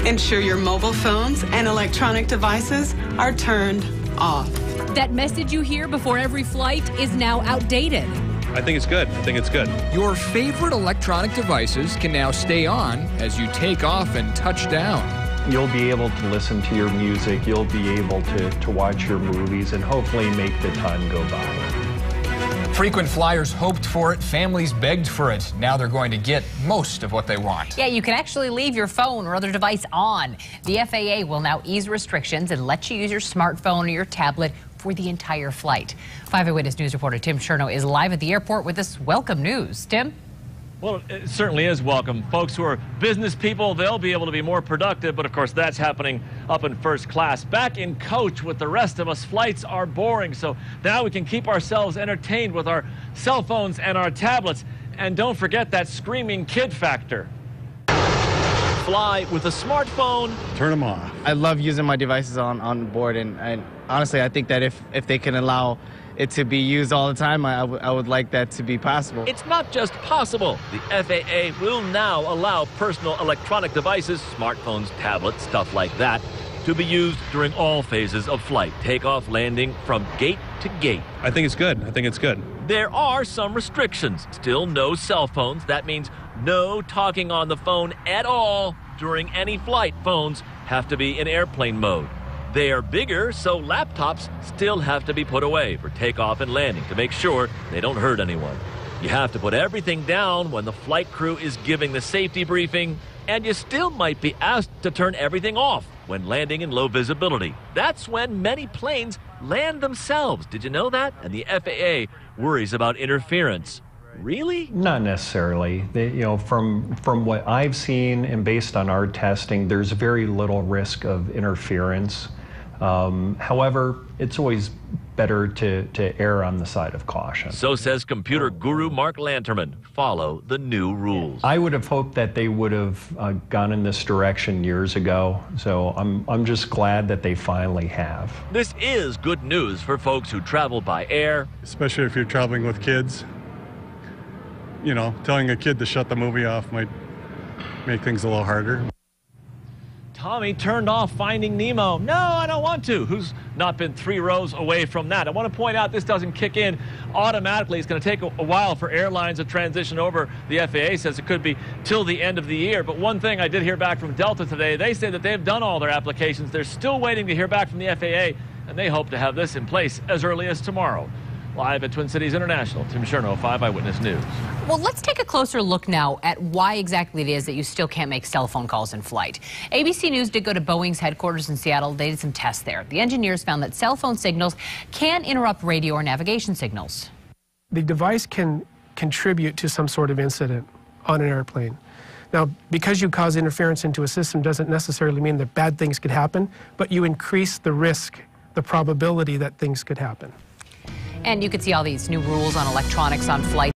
Ensure your mobile phones and electronic devices are turned off. That message you hear before every flight is now outdated. I think it's good. I think it's good. Your favorite electronic devices can now stay on as you take off and touch down. You'll be able to listen to your music, you'll be able to watch your movies, and hopefully make the time go by. Frequent flyers hoped for it, families begged for it. Now they're going to get most of what they want. Yeah, you can actually leave your phone or other device on. The FAA will now ease restrictions and let you use your smartphone or your tablet for the entire flight. 5 Eyewitness News reporter Tim Chernow is live at the airport with this welcome news. Tim? Well, it certainly is welcome. Folks who are business people, they'll be able to be more productive, but of course that's happening up in first class. Back in coach with the rest of us, flights are boring, so now we can keep ourselves entertained with our cell phones and our tablets. And don't forget that screaming kid factor. Fly with a smartphone. Turn them off. I love using my devices on board, and honestly, I think that if they can allow it to be used all the time, I would like that to be possible. It's not just possible. The FAA will now allow personal electronic devices, smartphones, tablets, stuff like that, to be used during all phases of flight, takeoff, landing, from gate to gate. I think it's good. I think it's good. There are some restrictions. Still no cell phones. That means no talking on the phone at all during any flight. Phones have to be in airplane mode. They are bigger, so laptops still have to be put away for takeoff and landing to make sure they don't hurt anyone. You have to put everything down when the flight crew is giving the safety briefing, and you still might be asked to turn everything off when landing in low visibility. That's when many planes land themselves. Did you know that? And the FAA worries about interference. Really? Not necessarily. From what I've seen and based on our testing, there's very little risk of interference. However, it's always better to err on the side of caution. So says computer guru Mark Lanterman. Follow the new rules. I would have hoped that they would have gone in this direction years ago, so I'm just glad that they finally have. This is good news for folks who travel by air. Especially if you're traveling with kids. You know, telling a kid to shut the movie off might make things a little harder. Tommy turned off Finding Nemo. No, I don't want to. Who's not been 3 rows away from that? I want to point out this doesn't kick in automatically. It's going to take a while for airlines to transition over. The FAA says it could be till the end of the year. But one thing I did hear back from Delta today, they say that they've done all their applications. They're still waiting to hear back from the FAA, and they hope to have this in place as early as tomorrow. Live at Twin Cities International, Tim Chernow, 5 Eyewitness News. Well, let's take a closer look now at why exactly it is that you still can't make cell phone calls in flight. ABC News did go to Boeing's headquarters in Seattle. They did some tests there. The engineers found that cell phone signals can interrupt radio or navigation signals. The device can contribute to some sort of incident on an airplane. Now, because you cause interference into a system doesn't necessarily mean that bad things could happen, but you increase the risk, the probability that things could happen. And you could see all these new rules on electronics on flight.